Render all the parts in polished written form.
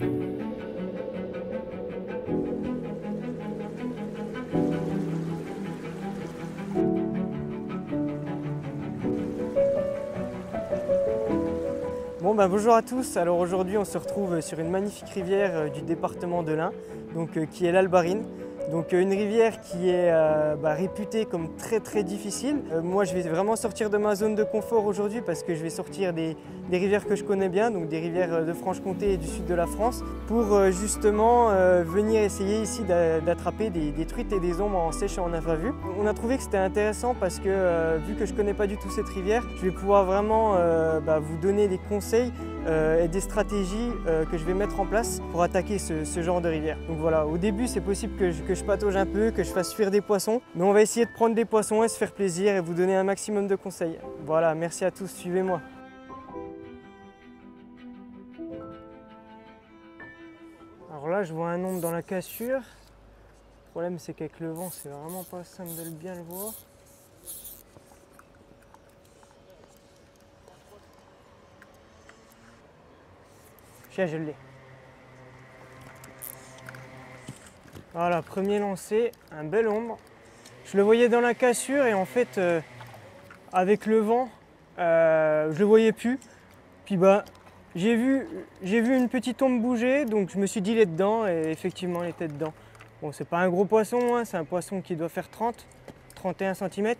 Bon bonjour à tous, alors aujourd'hui on se retrouve sur une magnifique rivière du département de l'Ain, qui est l'Albarine. Une rivière qui est réputée comme très difficile. Moi je vais vraiment sortir de ma zone de confort aujourd'hui parce que je vais sortir des rivières que je connais bien, donc des rivières de Franche-Comté et du sud de la France, pour justement venir essayer ici d'attraper des truites et des ombres en sèche et en infravue. On a trouvé que c'était intéressant parce que vu que je ne connais pas du tout cette rivière, je vais pouvoir vraiment vous donner des conseils et des stratégies que je vais mettre en place pour attaquer ce genre de rivière. Donc voilà, au début c'est possible que je patauge un peu, que je fasse fuir des poissons, mais on va essayer de prendre des poissons et se faire plaisir et vous donner un maximum de conseils. Voilà, merci à tous, suivez-moi. Alors là je vois un ombre dans la cassure. Le problème c'est qu'avec le vent c'est vraiment pas simple de bien le voir. Je l'ai. Voilà, premier lancé, un bel ombre. Je le voyais dans la cassure et en fait, avec le vent, je le voyais plus. Puis j'ai vu une petite ombre bouger, donc je me suis dit il est dedans et effectivement il était dedans. Bon, c'est pas un gros poisson, hein, c'est un poisson qui doit faire 30-31 cm.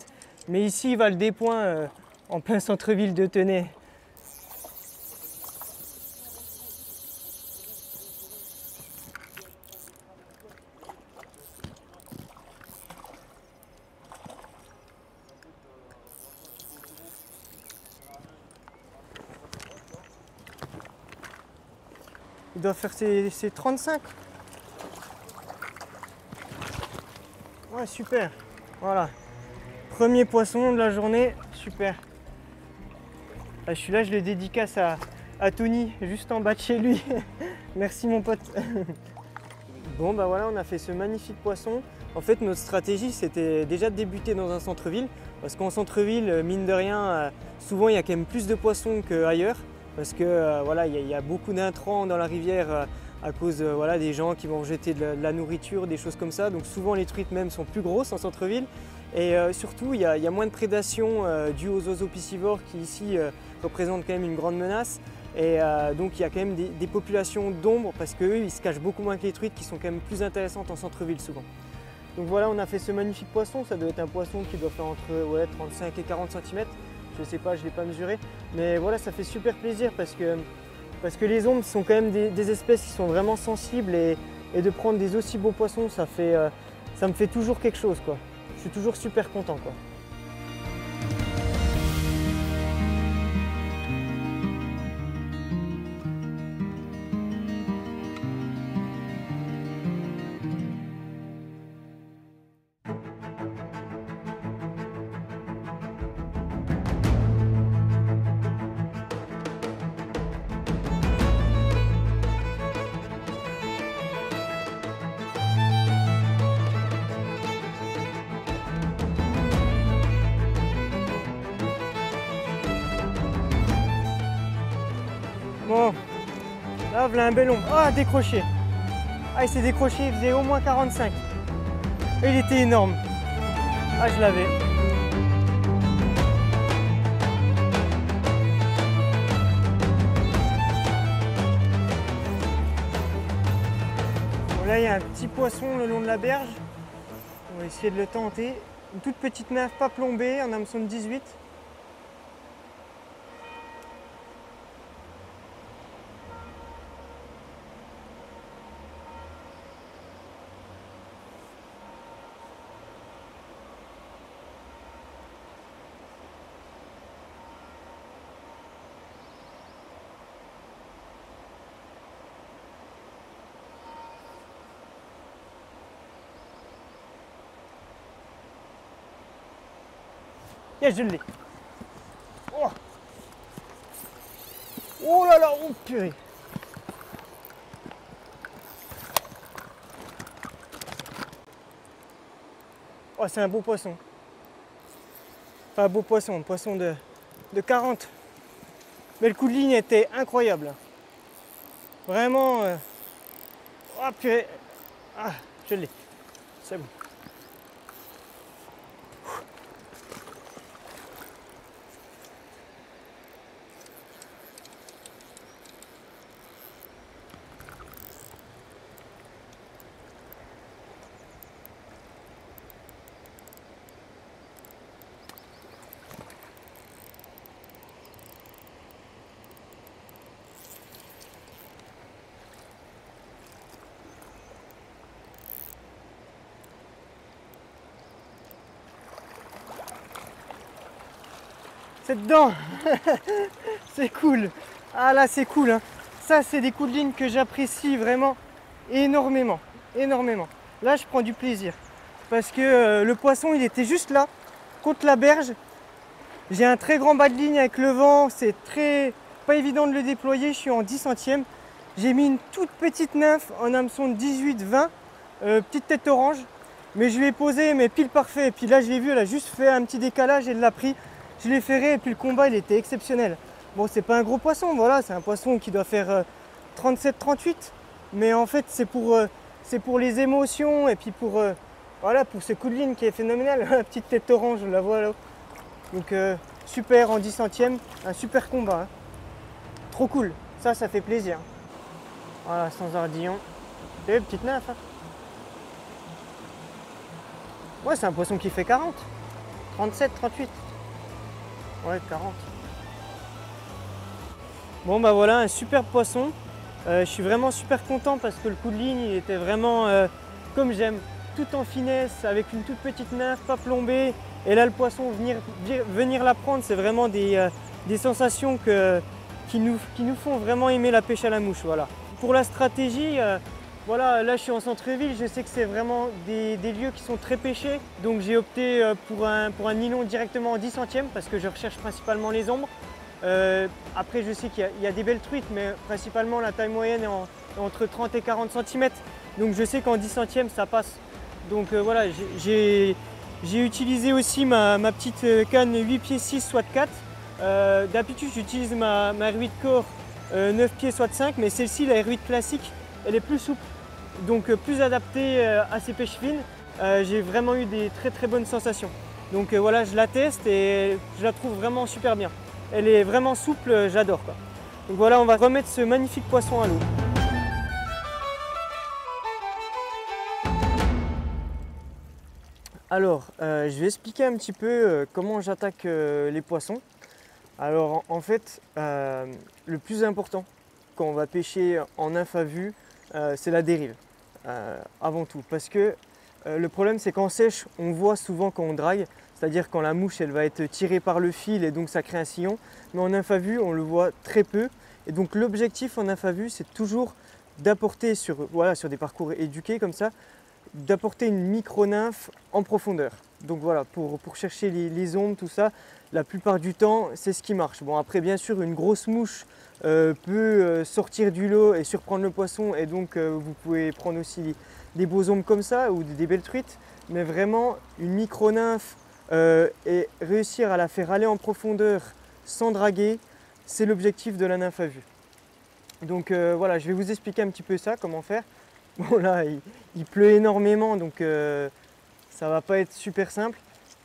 Mais ici, il va le dépoint en plein centre-ville de Tenay. Il doit faire ses 35. Ouais, super. Voilà. Premier poisson de la journée, super. Ah, celui-là, je le dédicace à Tony, juste en bas de chez lui. Merci mon pote. Bon, voilà, on a fait ce magnifique poisson. En fait, notre stratégie, c'était déjà de débuter dans un centre-ville. Parce qu'en centre-ville, mine de rien, souvent, il y a quand même plus de poissons qu'ailleurs. Parce que voilà, il y a beaucoup d'intrants dans la rivière à cause des gens qui vont jeter de la nourriture, des choses comme ça. Donc souvent les truites même sont plus grosses en centre-ville. Et surtout, il y a moins de prédation due aux oiseaux piscivores qui ici représentent quand même une grande menace. Et donc il y a quand même des populations d'ombres parce qu'eux, ils se cachent beaucoup moins que les truites qui sont quand même plus intéressantes en centre-ville souvent. Donc voilà, on a fait ce magnifique poisson. Ça doit être un poisson qui doit faire entre 35 et 40 cm. Je sais pas, je ne l'ai pas mesuré, mais voilà, ça fait super plaisir parce que les ombres sont quand même des espèces qui sont vraiment sensibles et de prendre des aussi beaux poissons, ça me fait toujours quelque chose, quoi. Je suis toujours super content, quoi. Bon, là, voilà un bel ombre. Ah, décroché. Ah, il s'est décroché, il faisait au moins 45. Et il était énorme. Ah, je l'avais. Bon, là, il y a un petit poisson le long de la berge. On va essayer de le tenter. Une toute petite nymphe pas plombée, un hameçon de 18. Yes, je l'ai. Oh. Oh là là, oh purée. Oh, c'est un beau poisson. Enfin, un beau poisson, un poisson de 40. Mais le coup de ligne était incroyable. Vraiment. Oh purée. Ah, je l'ai. C'est bon. C'est dedans. C'est cool. Ah là c'est cool hein. Ça c'est des coups de ligne que j'apprécie vraiment énormément. Énormément. Là je prends du plaisir. Parce que le poisson il était juste là, contre la berge. J'ai un très grand bas de ligne avec le vent. C'est pas évident de le déployer. Je suis en 10 centièmes. J'ai mis une toute petite nymphe en hameçon de 18-20. Petite tête orange. Mais je l'ai posé mais pile parfait. Et puis là je l'ai vu, elle a juste fait un petit décalage et elle l'a pris. Je l'ai ferré et puis le combat il était exceptionnel. Bon c'est pas un gros poisson, voilà, c'est un poisson qui doit faire 37-38. Mais en fait c'est pour les émotions et puis voilà, pour ce coup de ligne qui est phénoménal. La petite tête orange, la voilà. Donc super en 10 centièmes, un super combat. Hein. Trop cool, ça fait plaisir. Voilà, sans ardillon. Et petite nymphe. Hein. Ouais, c'est un poisson qui fait 40. 37, 38. Ouais, 40. Bon bah voilà, un super poisson. Je suis vraiment super content parce que le coup de ligne il était vraiment comme j'aime, tout en finesse, avec une toute petite nymphe, pas plombée. Et là le poisson venir la prendre, c'est vraiment des sensations qui nous font vraiment aimer la pêche à la mouche. Voilà. Pour la stratégie, voilà, là je suis en centre-ville, je sais que c'est vraiment des lieux qui sont très pêchés. Donc j'ai opté pour un nylon directement en 10 centièmes parce que je recherche principalement les ombres. Après je sais qu'il y a des belles truites, mais principalement la taille moyenne est entre 30 et 40 cm. Donc je sais qu'en 10 centièmes ça passe. Donc voilà, j'ai utilisé aussi ma petite canne 8 pieds 6 soit 4. D'habitude j'utilise ma R8 Core 9 pieds soit 5, mais celle-ci, la R8 classique, elle est plus souple. Donc plus adaptée à ces pêches fines. J'ai vraiment eu des très bonnes sensations. Donc voilà, je la teste et je la trouve vraiment super bien. Elle est vraiment souple, j'adore. Donc voilà, on va remettre ce magnifique poisson à l'eau. Alors, je vais expliquer un petit peu comment j'attaque les poissons. Alors en fait, le plus important quand on va pêcher en nymphe à vue, c'est la dérive, avant tout. Parce que le problème c'est qu'en sèche, on voit souvent quand on drague, c'est-à-dire quand la mouche elle va être tirée par le fil et donc ça crée un sillon. Mais en nymphe à vue, on le voit très peu. Et donc l'objectif en nymphe à vue, c'est toujours d'apporter sur des parcours éduqués comme ça, d'apporter une micro-nymphe en profondeur. Donc voilà, pour chercher les ombres, tout ça, la plupart du temps, c'est ce qui marche. Bon après, bien sûr, une grosse mouche peut sortir du lot et surprendre le poisson, et donc vous pouvez prendre aussi des beaux ombres comme ça ou des belles truites, mais vraiment une micro-nymphe et réussir à la faire aller en profondeur sans draguer, c'est l'objectif de la nymphe à vue. Donc voilà, je vais vous expliquer un petit peu ça, comment faire. Bon là, il pleut énormément, donc ça va pas être super simple.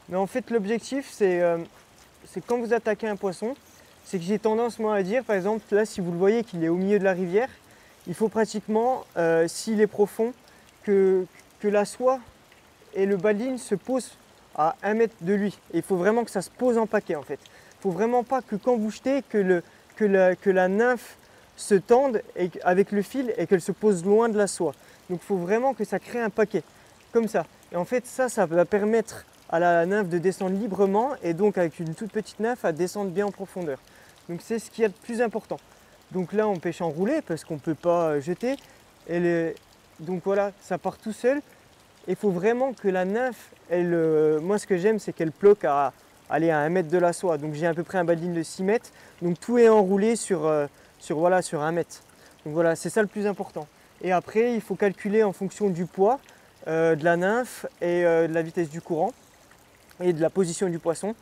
Mais en fait, l'objectif, c'est quand vous attaquez un poisson, c'est que j'ai tendance moi à dire, par exemple, là, si vous le voyez qu'il est au milieu de la rivière, il faut pratiquement, s'il est profond, que la soie et le bas de ligne se posent à 1 mètre de lui. Et il faut vraiment que ça se pose en paquet en fait. Il ne faut vraiment pas que quand vous jetez, que la nymphe se tende avec le fil et qu'elle se pose loin de la soie. Donc il faut vraiment que ça crée un paquet, comme ça. Et en fait ça va permettre à la nymphe de descendre librement et donc avec une toute petite nymphe à descendre bien en profondeur. Donc c'est ce qu'il y a de plus important. Donc là on pêche en roulé parce qu'on ne peut pas jeter. Donc voilà, ça part tout seul. Il faut vraiment que la nymphe, moi ce que j'aime c'est qu'elle bloque à 1 mètre de la soie. Donc j'ai à peu près un bas de ligne de 6 mètres. Donc tout est enroulé sur 1 mètre. Donc voilà, c'est ça le plus important. Et après, il faut calculer en fonction du poids de la nymphe et de la vitesse du courant et de la position du poisson,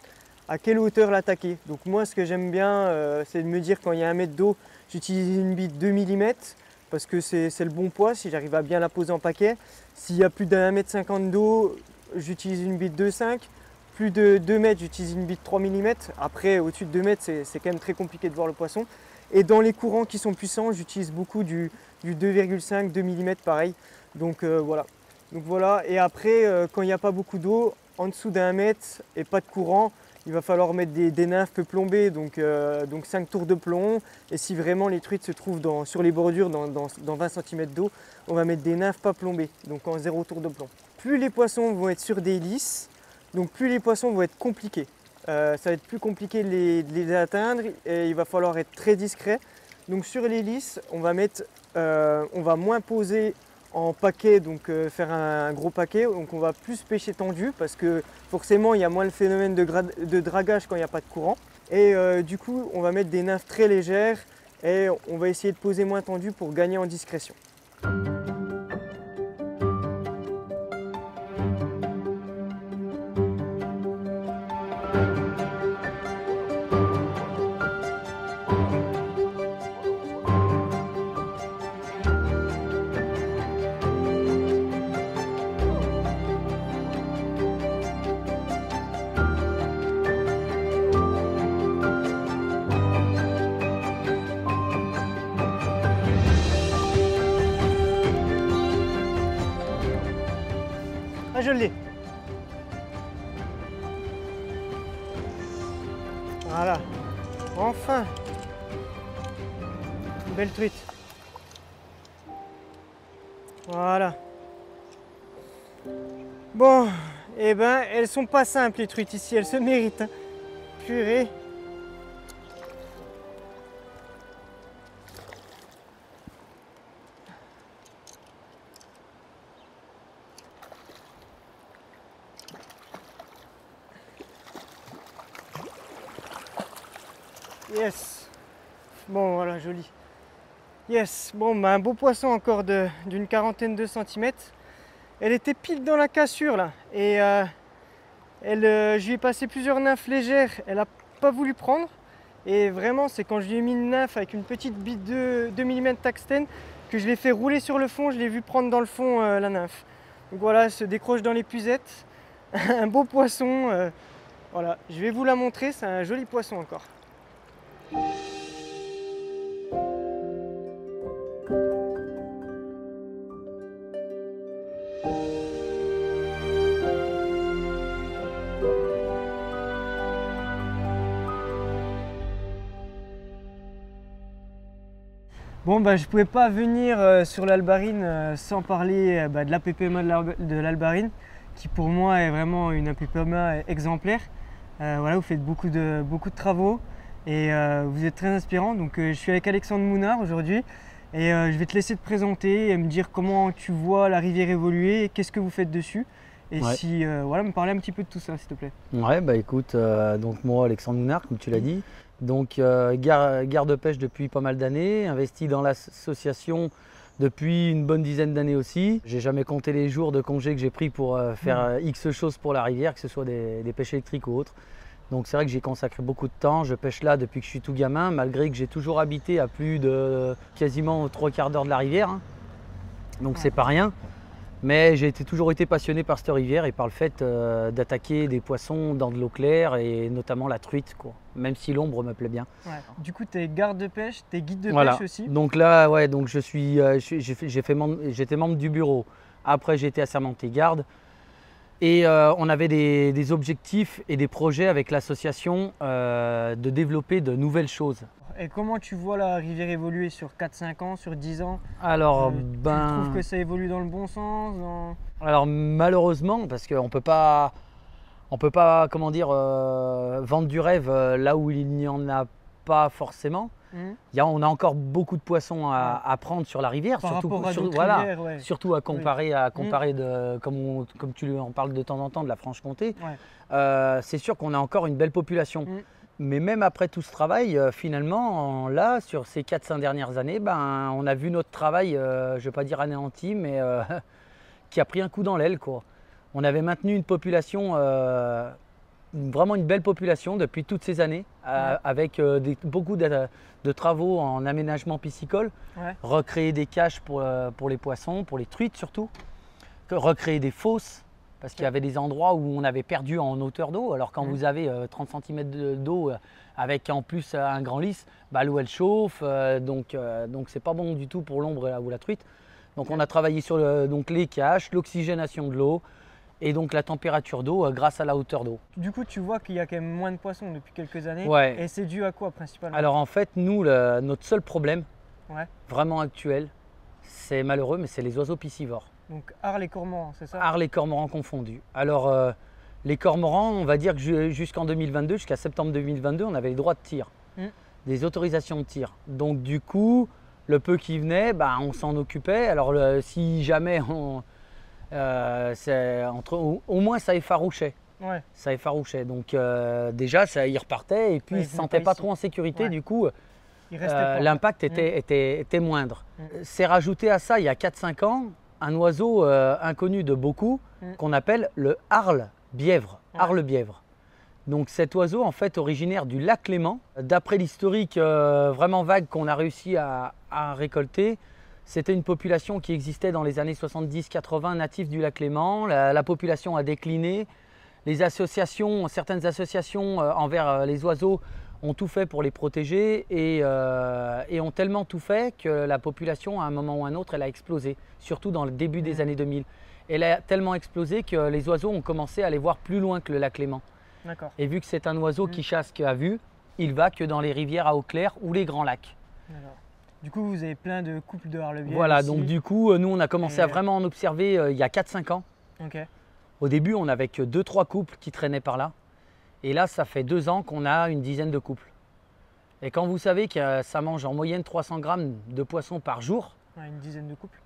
à quelle hauteur l'attaquer. Donc moi, ce que j'aime bien, c'est de me dire quand il y a 1 mètre d'eau, j'utilise une bite 2 mm. parce que c'est le bon poids si j'arrive à bien la poser en paquet. S'il y a plus d'1,50 m d'eau, j'utilise une bite 2,5. Plus de 2 mètres, j'utilise une bite 3 mm. Après, au-dessus de 2 mètres, c'est quand même très compliqué de voir le poisson. Et dans les courants qui sont puissants, j'utilise beaucoup du 2,5, 2 mm pareil. Donc voilà. Et après, quand il n'y a pas beaucoup d'eau, en dessous d'1 mètre et pas de courant, il va falloir mettre des nymphes peu plombées, donc 5 tours de plomb. Et si vraiment les truites se trouvent sur les bordures dans 20 cm d'eau, on va mettre des nymphes pas plombées, donc en 0 tour de plomb. Plus les poissons vont être sur des lisses, donc plus les poissons vont être compliqués. Ça va être plus compliqué de les atteindre et il va falloir être très discret. Donc sur les lisses, on va moins poser en paquet, donc faire un gros paquet. Donc on va plus pêcher tendu parce que forcément il y a moins le phénomène de dragage quand il n'y a pas de courant. Et du coup on va mettre des nymphes très légères et on va essayer de poser moins tendu pour gagner en discrétion. Ah, je l'ai. Voilà. Enfin. Une belle truite. Voilà. Bon, eh ben, elles sont pas simples les truites ici, elles se méritent. Hein. Purée. Yes. Bon, voilà, joli. Yes. Bon, bah, un beau poisson encore d'une quarantaine de centimètres. Elle était pile dans la cassure là. Et je lui ai passé plusieurs nymphes légères. Elle n'a pas voulu prendre. Et vraiment, c'est quand je lui ai mis une nymphe avec une petite bite de 2 mm Taxten que je l'ai fait rouler sur le fond. Je l'ai vu prendre dans le fond la nymphe. Donc voilà, elle se décroche dans les puzettes. Un beau poisson. Voilà, je vais vous la montrer. C'est un joli poisson encore. Bon, bah, je ne pouvais pas venir sur l'Albarine sans parler de l'APPMA de l'Albarine, qui pour moi est vraiment une APPMA exemplaire. Voilà, vous faites beaucoup de travaux et vous êtes très inspirant. Donc je suis avec Alexandre Mounard aujourd'hui et je vais te laisser te présenter et me dire comment tu vois la rivière évoluer et qu'est-ce que vous faites dessus. Et si, voilà, me parler un petit peu de tout ça, s'il te plaît. Ouais, bah écoute, donc moi, Alexandre Mounard, comme tu l'as dit, donc garde-pêche depuis pas mal d'années, investi dans l'association depuis une bonne dizaine d'années aussi. J'ai jamais compté les jours de congé que j'ai pris pour faire X choses pour la rivière, que ce soit des pêches électriques ou autres. Donc c'est vrai que j'ai consacré beaucoup de temps. Je pêche là depuis que je suis tout gamin, malgré que j'ai toujours habité à plus de quasiment 3/4 d'heure de la rivière. Hein. Donc c'est pas rien. Mais j'ai toujours été passionné par cette rivière et par le fait d'attaquer des poissons dans de l'eau claire et notamment la truite, quoi. Même si l'ombre me plaît bien. Ouais. Du coup, tu es garde de pêche, tu es guide de voilà. pêche aussi. Donc là, ouais, donc j'étais membre du bureau. Après, j'ai été assermenté garde. Et on avait des objectifs et des projets avec l'association de développer de nouvelles choses. Et comment tu vois la rivière évoluer sur 4-5 ans, sur 10 ans? Alors, tu trouves que ça évolue dans le bon sens Alors malheureusement, parce qu'on peut pas, comment dire, vendre du rêve là où il n'y en a pas forcément. On a encore beaucoup de poissons à prendre sur la rivière, surtout à comparer, comme tu en parles de temps en temps de la Franche-Comté. C'est sûr qu'on a encore une belle population. Mais même après tout ce travail, finalement, là, sur ces 4-5 dernières années, on a vu notre travail, je ne vais pas dire anéanti, mais qui a pris un coup dans l'aile, quoi. On avait maintenu une population vraiment une belle population depuis toutes ces années, avec beaucoup de travaux en aménagement piscicole, recréer des cages pour les poissons, pour les truites surtout, recréer des fosses, parce qu'il y avait des endroits où on avait perdu en hauteur d'eau. Alors quand vous avez 30 cm d'eau avec en plus un grand lisse, bah, l'eau elle chauffe, donc c'est pas bon du tout pour l'ombre ou la truite. Donc on a travaillé sur donc les caches, l'oxygénation de l'eau et donc la température d'eau grâce à la hauteur d'eau. Du coup, tu vois qu'il y a quand même moins de poissons depuis quelques années. Et c'est dû à quoi principalement? Alors en fait, nous, notre seul problème, vraiment actuel, c'est malheureux, mais c'est les oiseaux piscivores. Donc Arles et cormorans, c'est ça? Arles et cormorans confondus. Alors les cormorans, on va dire que jusqu'en 2022, jusqu'à septembre 2022, on avait les droits de tir, des autorisations de tir. Donc du coup, le peu qui venait, bah, on s'en occupait. Alors si jamais au moins ça effarouchait. Ça effarouchait. Donc déjà, il repartait et puis il ne se sentait pas trop en sécurité. Du coup, l'impact était moindre. C'est rajouté à ça il y a 4-5 ans un oiseau inconnu de beaucoup qu'on appelle le Arle-bièvre. Arle-bièvre. Donc cet oiseau, en fait, originaire du lac Léman, d'après l'historique vraiment vague qu'on a réussi à récolter, c'était une population qui existait dans les années 70-80 natifs du lac Léman. La population a décliné. Les associations, certaines associations envers les oiseaux ont tout fait pour les protéger et ont tellement tout fait que la population, à un moment ou à un autre, elle a explosé, surtout dans le début des années 2000. Elle a tellement explosé que les oiseaux ont commencé à aller voir plus loin que le lac Léman. Et vu que c'est un oiseau qui chasse qu'à vue, il va que dans les rivières à eau claire ou les grands lacs. Du coup, vous avez plein de couples de Arle-bièvre. Voilà, ici. donc du coup, nous, on a commencé à vraiment en observer il y a 4-5 ans. Au début, on n'avait que 2-3 couples qui traînaient par là. Et là, ça fait 2 ans qu'on a une dizaine de couples. Et quand vous savez que ça mange en moyenne 300 grammes de poissons par jour. Une dizaine de couples,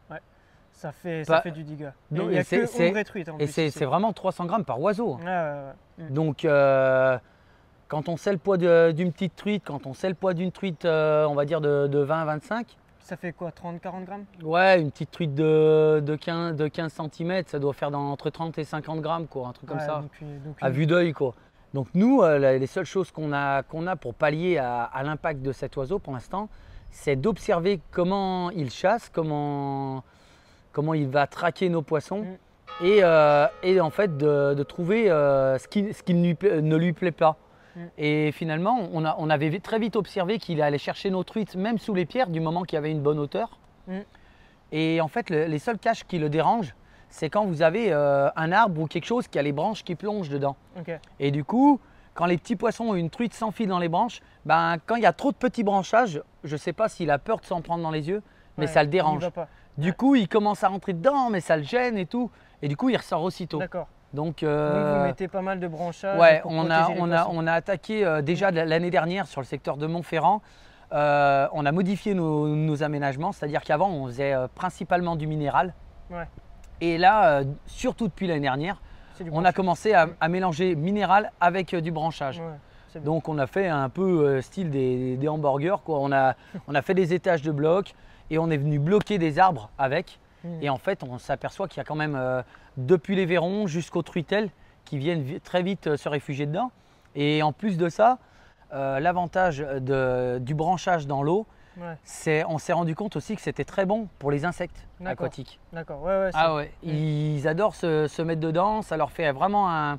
ça fait du dégât. Et il n'y a que ombre et truite. Et c'est vraiment 300 grammes par oiseau. Donc, quand on sait le poids d'une petite truite, quand on sait le poids d'une truite, on va dire de 20-25. Ça fait quoi, 30-40 grammes? Ouais, une petite truite de 15 cm, ça doit faire entre 30 et 50 grammes, quoi, un truc comme ça, à vue d'œil, quoi. Donc nous, les seules choses qu'on a pour pallier à l'impact de cet oiseau pour l'instant, c'est d'observer comment il chasse, comment il va traquer nos poissons et en fait de trouver ce qui ne lui plaît pas. Et finalement, on avait très vite observé qu'il allait chercher nos truites, même sous les pierres, du moment qu'il y avait une bonne hauteur. Et en fait, les seules caches qui le dérangent, c'est quand vous avez un arbre ou quelque chose qui a les branches qui plongent dedans. Et du coup, quand les petits poissons ou une truite s'enfilent dans les branches, ben, quand il y a trop de petits branchages, je ne sais pas s'il a peur de s'en prendre dans les yeux, mais ça le dérange. Du coup, il commence à rentrer dedans, mais ça le gêne et tout. Et du coup, il ressort aussitôt. Donc vous mettez pas mal de branchages. Ouais, on a attaqué déjà l'année dernière sur le secteur de Montferrand. On a modifié nos aménagements, c'est-à-dire qu'avant, on faisait principalement du minéral. Et là, surtout depuis l'année dernière, on a commencé à mélanger minéral avec du branchage. Donc on a fait un peu style des hamburgers, quoi. On a fait des étages de blocs et on est venu bloquer des arbres avec. Et en fait, on s'aperçoit qu'il y a quand même, depuis les verrons jusqu'aux truitelles, qui viennent très vite se réfugier dedans. Et en plus de ça, l'avantage du branchage dans l'eau, on s'est rendu compte aussi que c'était très bon pour les insectes aquatiques. Ils adorent se mettre dedans, ça leur fait vraiment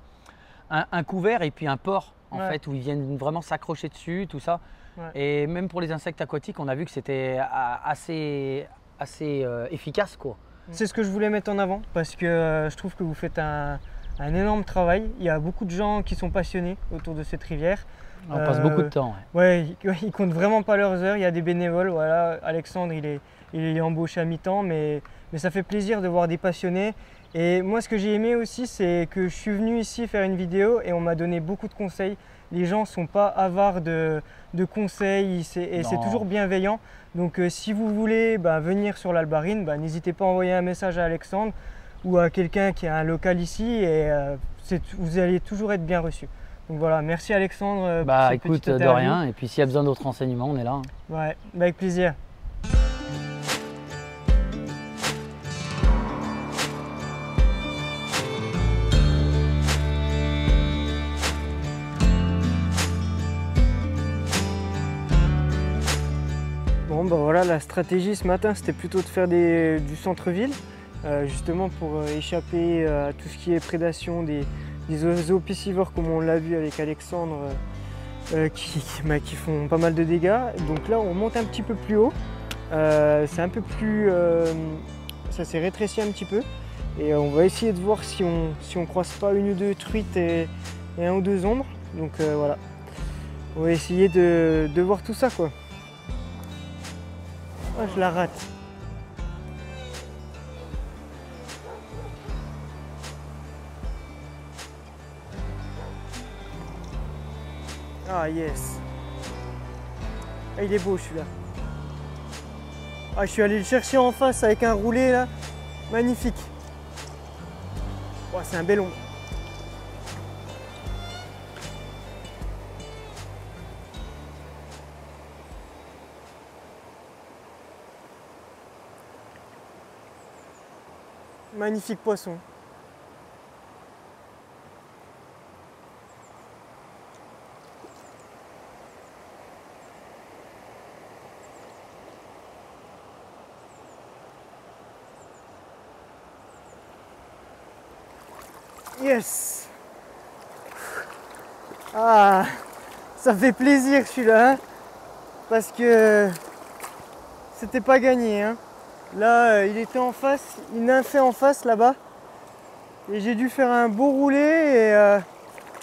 un couvert et puis un port en fait, où ils viennent vraiment s'accrocher dessus, tout ça. Et même pour les insectes aquatiques, on a vu que c'était assez efficace, quoi. C'est ce que je voulais mettre en avant parce que je trouve que vous faites un énorme travail. Il y a beaucoup de gens qui sont passionnés autour de cette rivière. On passe beaucoup de temps. Ils comptent vraiment pas leurs heures. Il y a des bénévoles. Voilà, Alexandre, il est embauché à mi-temps, mais ça fait plaisir de voir des passionnés. Et moi, ce que j'ai aimé aussi, c'est que je suis venu ici faire une vidéo et on m'a donné beaucoup de conseils. Les gens ne sont pas avares de conseils et c'est toujours bienveillant. Donc si vous voulez venir sur l'Albarine, n'hésitez pas à envoyer un message à Alexandre ou à quelqu'un qui a un local ici et vous allez toujours être bien reçu. Donc voilà, merci Alexandre. Écoute, de rien. Et puis s'il y a besoin d'autres renseignements, on est là. Ouais, avec plaisir. Bon bah voilà, la stratégie ce matin c'était plutôt de faire du centre-ville, justement pour échapper à tout ce qui est prédation des oiseaux piscivores comme on l'a vu avec Alexandre qui font pas mal de dégâts. Donc là on monte un petit peu plus haut, c'est un peu plus... ça s'est rétréci un petit peu et on va essayer de voir si on croise pas une ou deux truites et un ou deux ombres. Donc voilà, on va essayer de voir tout ça quoi. Ah, je la rate. Ah yes. Ah, il est beau celui-là. Ah, je suis allé le chercher en face avec un roulé là. Magnifique. Oh, c'est un bel ombre. Magnifique poisson. Yes. Ah, ça fait plaisir celui-là, hein, parce que c'était pas gagné, hein. Là, il était en face, il nymphait en face là-bas. Et j'ai dû faire un beau roulé et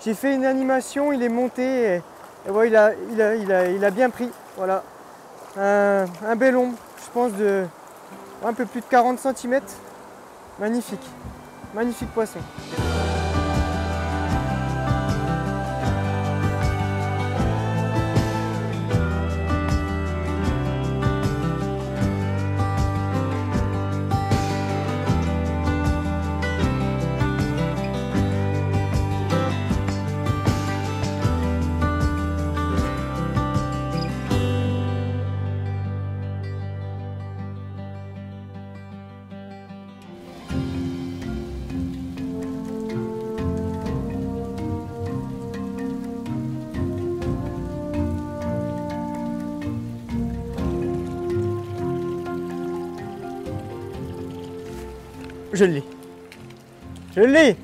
j'ai fait une animation, il est monté et voilà, il a bien pris. Voilà. Un bel ombre, je pense de un peu plus de 40 cm. Magnifique. Magnifique poisson. Je l'ai. Je l'ai.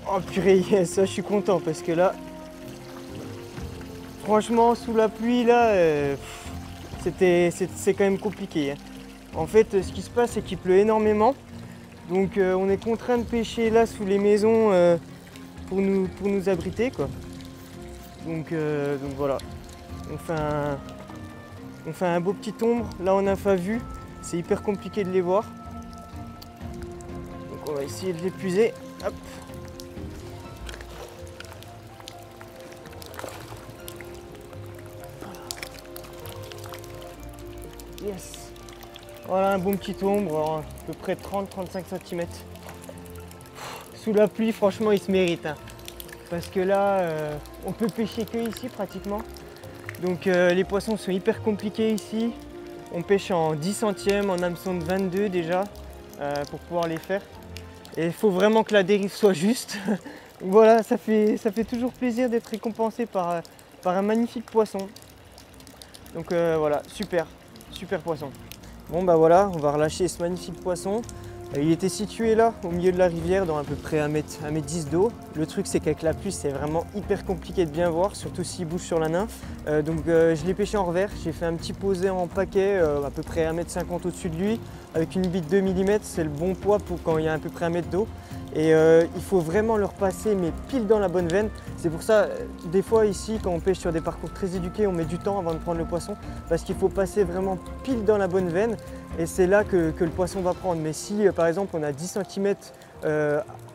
Oh purée, yes, ça je suis content parce que là, franchement, sous la pluie là, c'est quand même compliqué, hein. En fait, ce qui se passe, c'est qu'il pleut énormément. Donc on est contraint de pêcher là sous les maisons pour nous abriter quoi. Donc voilà, on fait un beau petit ombre. Là on a pas vu, c'est hyper compliqué de les voir. Donc on va essayer de l'épuiser. Hop. Yes. Voilà un bon petit ombre, à peu près 30-35 cm. Sous la pluie, franchement, il se mérite, hein. Parce que là, on peut pêcher que ici pratiquement. Donc les poissons sont hyper compliqués ici. On pêche en 10 centièmes, en hameçon de 22 déjà, pour pouvoir les faire. Et il faut vraiment que la dérive soit juste. Voilà, ça fait toujours plaisir d'être récompensé par un magnifique poisson. Donc voilà, super poisson. Bon bah voilà, on va relâcher ce magnifique poisson. Il était situé là, au milieu de la rivière, dans à peu près 1m10 d'eau. Le truc, c'est qu'avec la pluie, c'est vraiment hyper compliqué de bien voir, surtout s'il bouge sur la nymphe. Donc je l'ai pêché en revers, j'ai fait un petit posé en paquet, à peu près 1m50 au-dessus de lui, avec une bite 2 mm, c'est le bon poids pour quand il y a à peu près 1 mètre d'eau. Et il faut vraiment le repasser, mais pile dans la bonne veine. C'est pour ça, des fois ici, quand on pêche sur des parcours très éduqués, on met du temps avant de prendre le poisson, parce qu'il faut passer vraiment pile dans la bonne veine. Et c'est là que le poisson va prendre. Mais si par exemple on a 10 cm,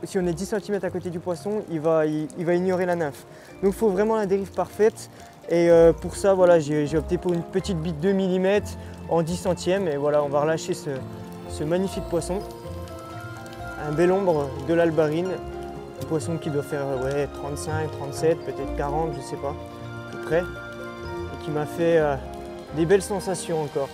si on est 10 cm à côté du poisson, il va ignorer la nymphe. Donc il faut vraiment la dérive parfaite. Et pour ça, voilà, j'ai opté pour une petite bite 2 mm en 10 centièmes. Et voilà, on va relâcher ce magnifique poisson. Un bel ombre de l'albarine. Un poisson qui doit faire 35, 37, peut-être 40, je sais pas, à peu près. Et qui m'a fait des belles sensations encore.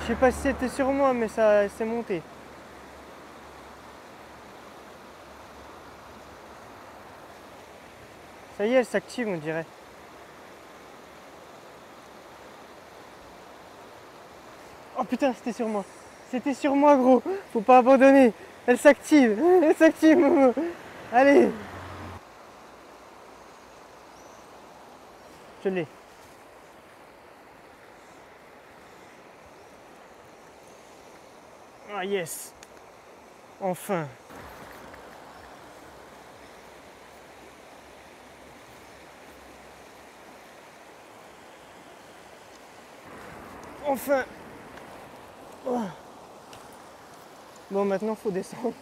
Je sais pas si c'était sur moi, mais ça s'est monté. Ça y est, elle s'active, on dirait. Oh putain, c'était sur moi. C'était sur moi, gros. Faut pas abandonner. Elle s'active. Elle s'active, Momo. Allez. Je l'ai. Ah yes. Enfin. Enfin. Oh. Bon, maintenant faut descendre.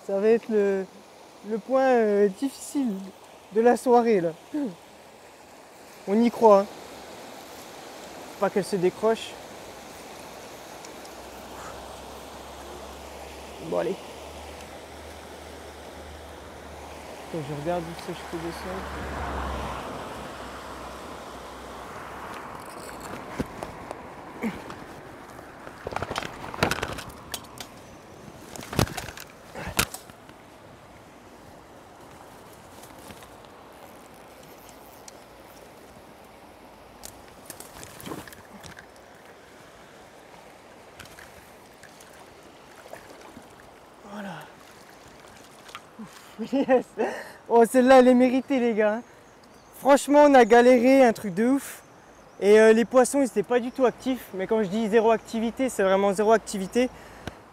Ça va être le point difficile de la soirée là. On y croit. Hein. Faut pas qu'elle se décroche. Bon allez. Attends, je regarde où c'est que je peux descendre. Yes. Oh, celle-là, elle est méritée, les gars. Franchement, on a galéré, un truc de ouf. Et les poissons, ils n'étaient pas du tout actifs. Mais quand je dis zéro activité, c'est vraiment zéro activité.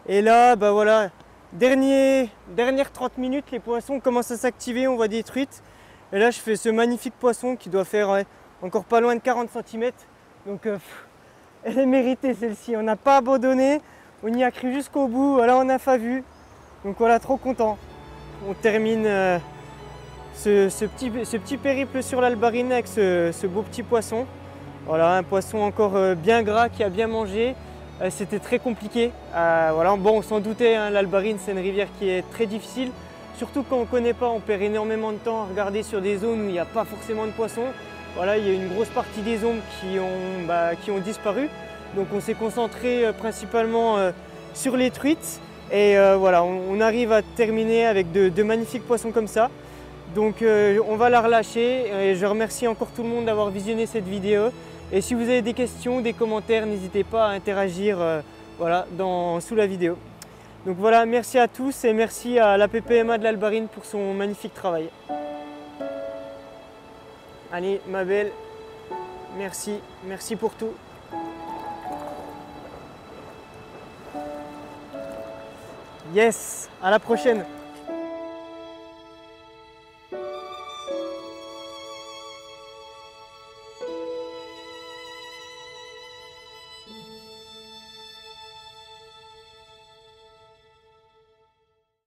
Et là, bah voilà, dernières 30 minutes, les poissons commencent à s'activer, on voit des truites. Et là, je fais ce magnifique poisson qui doit faire encore pas loin de 40 cm. Donc, elle est méritée, celle-ci. On n'a pas abandonné, on y a cru jusqu'au bout. Voilà, on a pas vu. Donc voilà, trop content. On termine ce petit périple sur l'Albarine avec ce beau petit poisson. Voilà, un poisson encore bien gras qui a bien mangé. C'était très compliqué. Voilà, bon, on s'en doutait, hein, l'Albarine c'est une rivière qui est très difficile. Surtout quand on ne connaît pas, on perd énormément de temps à regarder sur des zones où il n'y a pas forcément de poissons. Voilà, il y a une grosse partie des zones qui ont disparu. Donc on s'est concentré principalement sur les truites. Et voilà, on arrive à terminer avec de magnifiques poissons comme ça. Donc on va la relâcher et je remercie encore tout le monde d'avoir visionné cette vidéo. Et si vous avez des questions, des commentaires, n'hésitez pas à interagir voilà, sous la vidéo. Donc voilà, merci à tous et merci à la PPMA de l'Albarine pour son magnifique travail. Allez, ma belle, merci pour tout. Yes, à la prochaine.